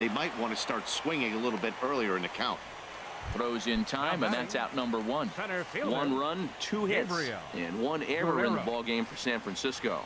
they might want to start swinging a little bit earlier in the count. Throws in time, and that's out number one. 1 run, 2 hits, and 1 error in the ball game for San Francisco.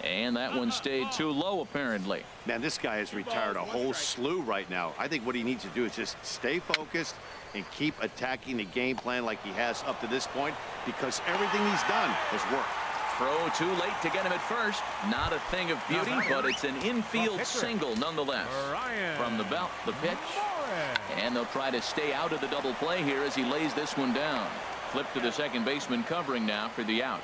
And that one stayed too low, apparently. Man, this guy has retired a whole slew right now. I think what he needs to do is just stay focused and keep attacking the game plan like he has up to this point, because everything he's done has worked. Throw too late to get him at first. Not a thing of beauty, but it's an infield single nonetheless. From the belt, the pitch. And they'll try to stay out of the double play here as he lays this one down. Flip to the second baseman covering now for the out.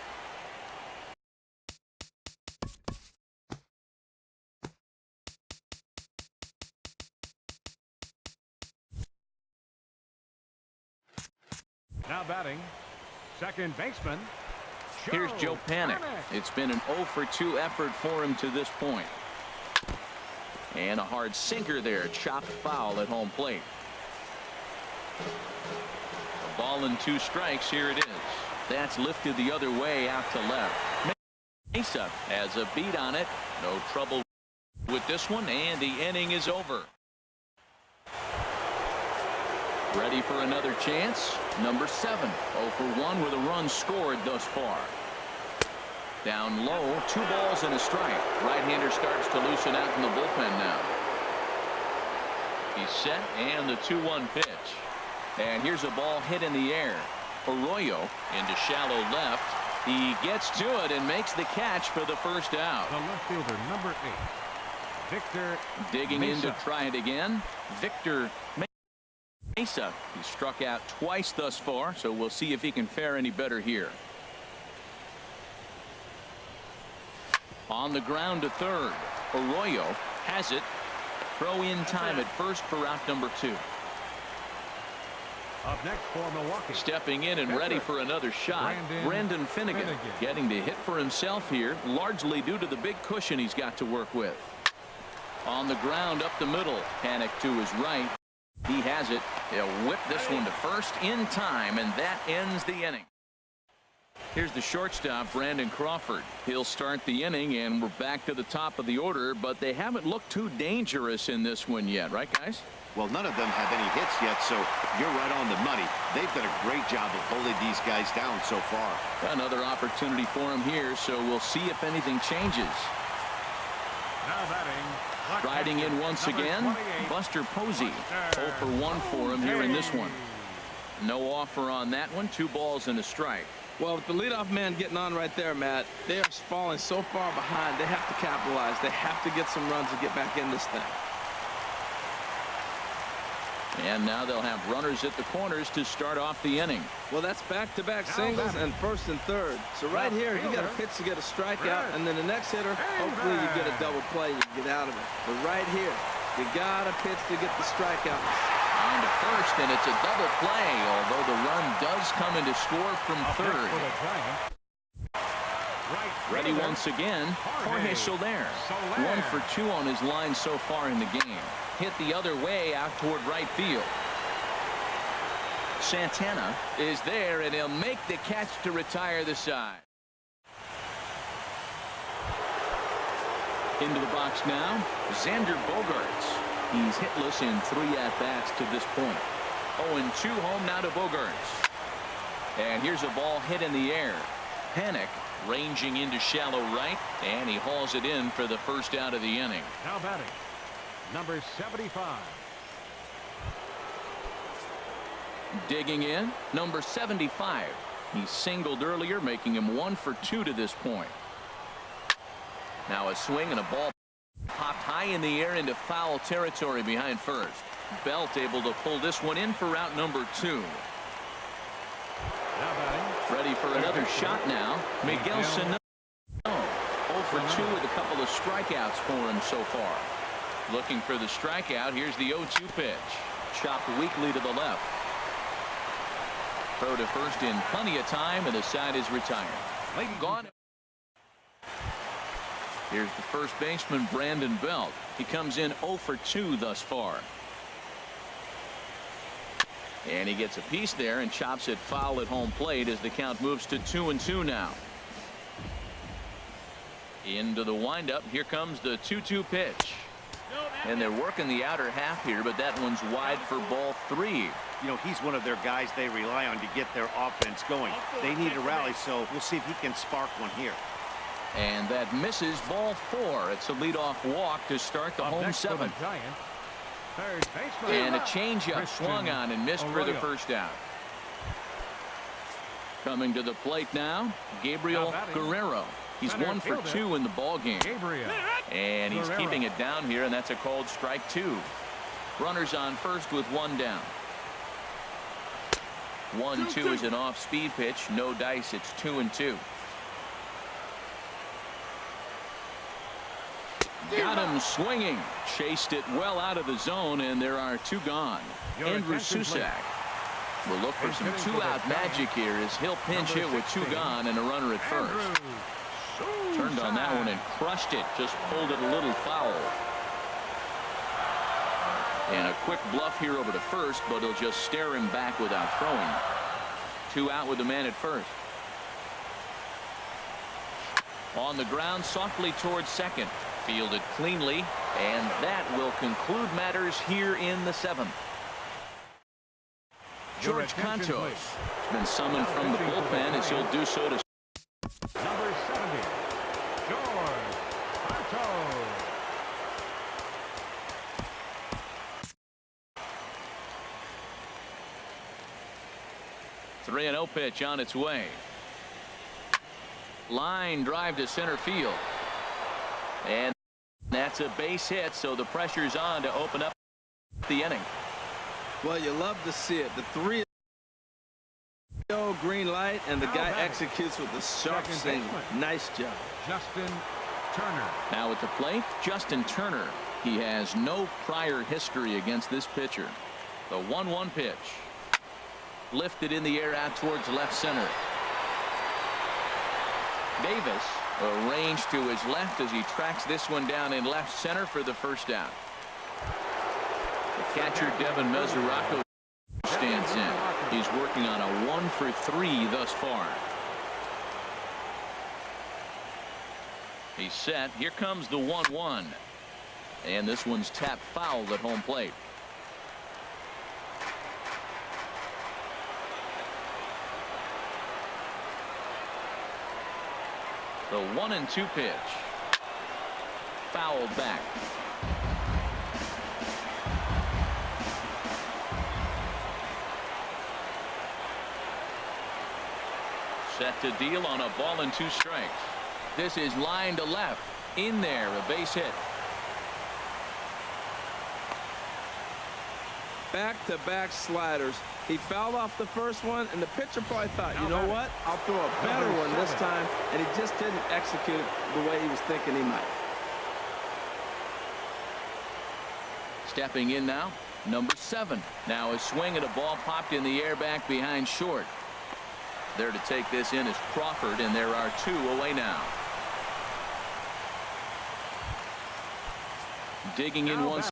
Now batting, second baseman. Here's Joe Panik. It's been an 0 for 2 effort for him to this point. And a hard sinker there, chopped foul at home plate. A ball and 2 strikes. Here it is. That's lifted the other way out to left. Mesa has a beat on it. No trouble with this one, and the inning is over. Ready for another chance. Number 7. 0 for 1 with a run scored thus far. Down low, 2 balls and a strike. Right-hander starts to loosen out in the bullpen now. He's set, and the 2-1 pitch. And here's a ball hit in the air. Arroyo into shallow left. He gets to it and makes the catch for the first out. The left fielder, number 8, Victor digging Mesa. in to try it again. Victor Mesa. He struck out twice thus far, so we'll see if he can fare any better here. On the ground to third. Arroyo has it. Throw in time at first for out number 2. Up next for Milwaukee. Stepping in and ready for another shot. Brandon Finnegan getting to hit for himself here, largely due to the big cushion he's got to work with. On the ground up the middle. Panik to his right. He has it. He'll whip this one to first in time, and that ends the inning. Here's the shortstop, Brandon Crawford. He'll start the inning, and we're back to the top of the order, but they haven't looked too dangerous in this one yet, right, guys? Well, none of them have any hits yet, so you're right on the money. They've done a great job of holding these guys down so far. Another opportunity for him here, so we'll see if anything changes. Now batting. Riding in once again, Buster Posey. 0 for 1 for him here in this one. No offer on that one. 2 balls and a strike. Well, with the leadoff man getting on right there, Matt, they are falling so far behind. They have to capitalize. They have to get some runs to get back in this thing. And now they'll have runners at the corners to start off the inning. Well, that's back-to-back singles and first and third. So right here, you got a pitch to get a strikeout, and then the next hitter, hopefully you get a double play and you get out of it. But right here, you got a pitch to get the strikeout. On to first, and it's a double play, although the run does come in to score from third. Ready once again, Jorge Soler. 1 for 2 on his line so far in the game. Hit the other way out toward right field. Santana is there, and he'll make the catch to retire the side. Into the box now, Xander Bogaerts. He's hitless in 3 at-bats to this point. 0-2 home now to Bogaerts. And here's a ball hit in the air. Panik ranging into shallow right, and he hauls it in for the first out of the inning. Now batting, number 75. Digging in, number 75. He singled earlier, making him 1 for 2 to this point. Now a swing and a ball popped high in the air into foul territory behind first. Belt able to pull this one in for out number 2. Ready for another shot now. Miguel Sano. 0 for 2 with a couple of strikeouts for him so far. Looking for the strikeout. Here's the 0-2 pitch. Chopped weakly to the left. Throw to first in plenty of time, and the side is retired. Gone. Here's the first baseman, Brandon Belt. He comes in 0 for 2 thus far. And he gets a piece there and chops it foul at home plate as the count moves to 2-2 now. Into the windup. Here comes the 2-2 pitch. And they're working the outer half here, but that one's wide for ball 3. You know, he's one of their guys they rely on to get their offense going. They need a rally, so we'll see if he can spark one here. And that misses ball 4. It's a leadoff walk to start the home 7th. And a changeup swung on and missed for the first out. Coming to the plate now, Gabriel Guerrero. He's 1 for 2 in the ball game. And he's keeping it down here, and that's a called strike 2. Runners on first with 1 down. 1-2 is an off-speed pitch. No dice. It's 2-2. Got him swinging. Chased it well out of the zone, and there are 2 gone. Andrew Susak will look for some 2-out magic here as he'll pinch hit with 2 gone and a runner at first. Turned on that one and crushed it. Just pulled it a little foul. And a quick bluff here over to first, but he'll just stare him back without throwing. 2 out with the man at first. On the ground softly towards second. Fielded cleanly, and that will conclude matters here in the 7th. George Cantos has been summoned from the bullpen as he'll do so to number 70, George Cantos. 3-0 pitch on its way. Line drive to center field. And that's a base hit, so the pressure's on to open up the inning. Well, you love to see it. The 3-0 green light, and the guy executes with a sharp single. Nice job. Justin Turner. Now at the plate, Justin Turner. He has no prior history against this pitcher. The 1-1 pitch. Lifted in the air out towards left center. Davis arranged to his left as he tracks this one down in left center for the first out. The catcher Devin Mesoraco stands in. He's working on a 1 for 3 thus far. He's set. Here comes the 1-1. And this one's tapped foul at home plate. The 1-2 pitch. Fouled back. Set to deal on a ball and 2 strikes. This is line to left. In there, a base hit. Back-to-back sliders. He fouled off the first one, and the pitcher probably thought, you know what, I'll throw a better one this time, and he just didn't execute it the way he was thinking he might. Stepping in now, number 7. Now a swing at a ball popped in the air back behind short. There to take this in is Crawford, and there are 2 away now. Digging in once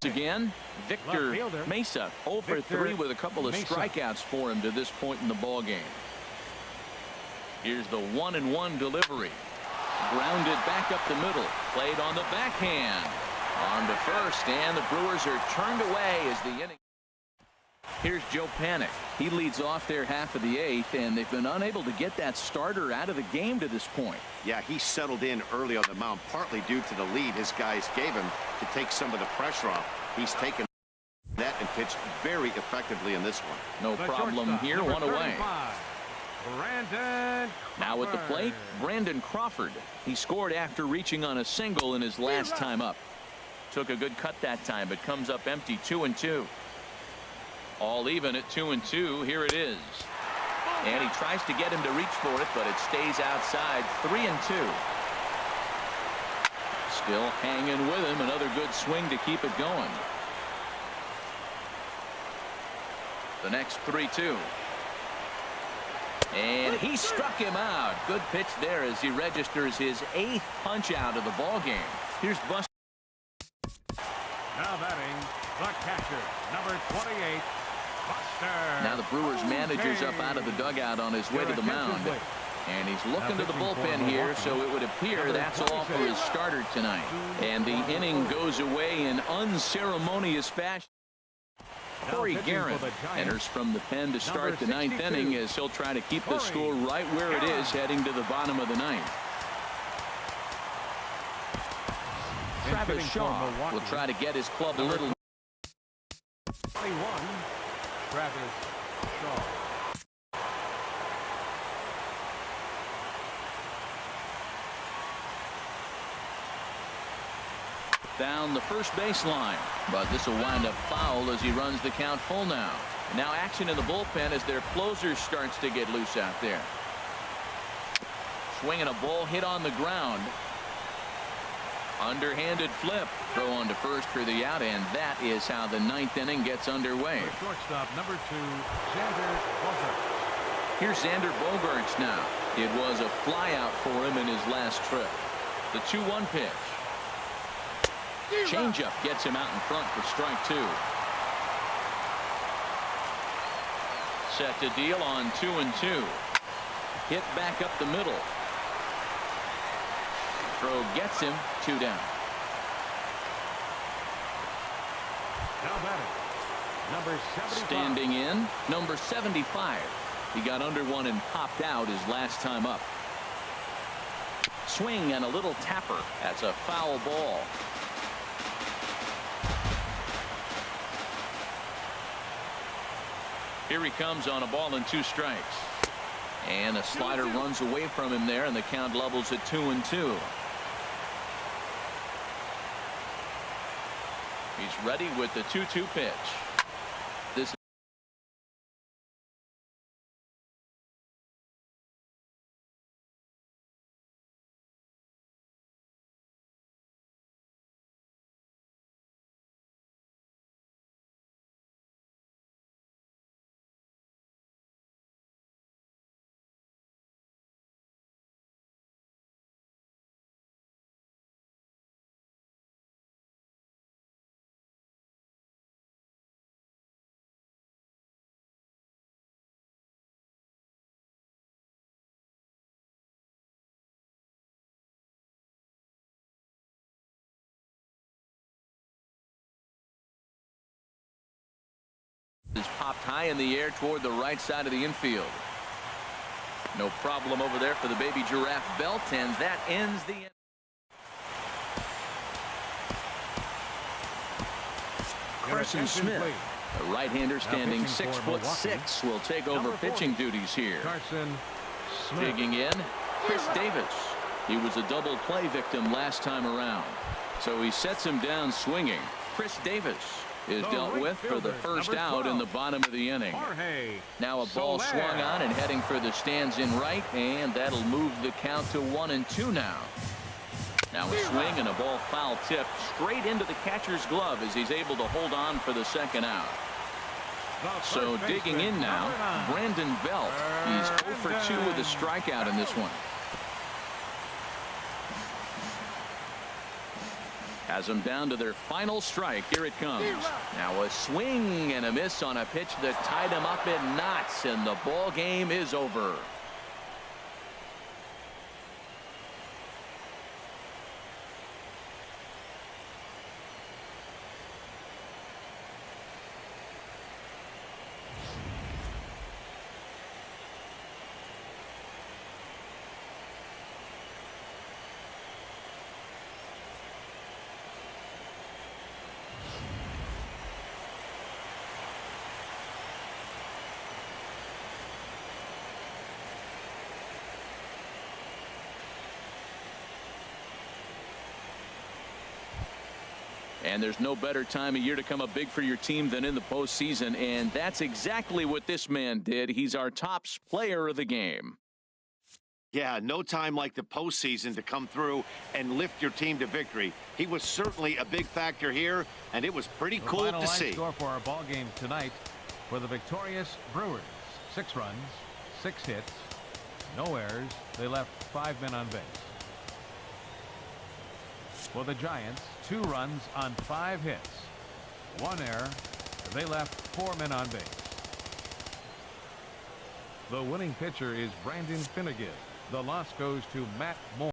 again, Victor Mesa 0 for 3 with a couple of strikeouts for him to this point in the ball game. Here's the 1-1 delivery. Grounded back up the middle. Played on the backhand. On to first, and the Brewers are turned away as the inning. Here's Joe Panik. He leads off their half of the 8th, and they've been unable to get that starter out of the game to this point. Yeah, he settled in early on the mound, partly due to the lead his guys gave him to take some of the pressure off. He's taken that and pitched very effectively in this one. No problem here, 1 away. Brandon now at the plate, Brandon Crawford. He scored after reaching on a single in his last time up. Took a good cut that time, but comes up empty. 2-2. All even at 2-2. Here it is. And he tries to get him to reach for it, but it stays outside. 3-2. Still hanging with him. Another good swing to keep it going. The next 3-2. And he struck him out. Good pitch there as he registers his 8th punch out of the ball game. Here's Buster. Now batting, the catcher, number 28, Buster. Now the Brewers manager's up out of the dugout on his way to the mound. And he's looking to the bullpen here, so it would appear that's all for his starter tonight. And the inning goes away in unceremonious fashion. Corey Guerin enters from the pen to start the ninth inning as he'll try to keep the score right where it is heading to the bottom of the ninth. Travis Shaw will try to get his club a little. 21, Travis Shaw. Down the first baseline, but this will wind up foul as he runs the count full now. Now action in the bullpen as their closer starts to get loose out there. Swinging a ball hit on the ground. Underhanded flip. Throw on to first for the out, and that is how the ninth inning gets underway. Shortstop number 2, Xander Bogaerts. Here's Xander Bogaerts now. It was a flyout for him in his last trip. The 2-1 pitch. Changeup gets him out in front for strike 2. Set to deal on 2-2. Hit back up the middle. Throw gets him 2 down. Now batting, number 75. Standing in, number 75. He got under one and popped out his last time up. Swing and a little tapper. That's a foul ball. Here he comes on a ball and 2 strikes. And a slider runs away from him there, and the count levels at 2-2. He's ready with the 2-2 pitch. This is popped high in the air toward the right side of the infield. No problem over there for the baby giraffe belt, and that ends the inning. Carson Smith, a right-hander standing 6'6", will take over pitching duties here. Carson Smith. Digging in, Chris Davis. He was a double play victim last time around, so he sets him down swinging. Chris Davis is dealt with for the first out in the bottom of the inning. Now a ball swung on and heading for the stands in right, and that'll move the count to 1-2 now. Now a swing and a ball foul tip straight into the catcher's glove as he's able to hold on for the second out. So digging in now, Brandon Belt. He's 0 for 2 with a strikeout in this one. Has them down to their final strike. Here it comes. Now a swing and a miss on a pitch that tied him up in knots, and the ball game is over. And there's no better time of year to come up big for your team than in the postseason, and that's exactly what this man did. He's our top player of the game. Yeah, no time like the postseason to come through and lift your team to victory. He was certainly a big factor here, and it was pretty cool to see. Score for our ball game tonight for the victorious Brewers: 6 runs, 6 hits, no errors. They left 5 men on base. For the Giants, 2 runs on 5 hits, 1 error. They left 4 men on base. The winning pitcher is Brandon Finnegan. The loss goes to Matt Moore.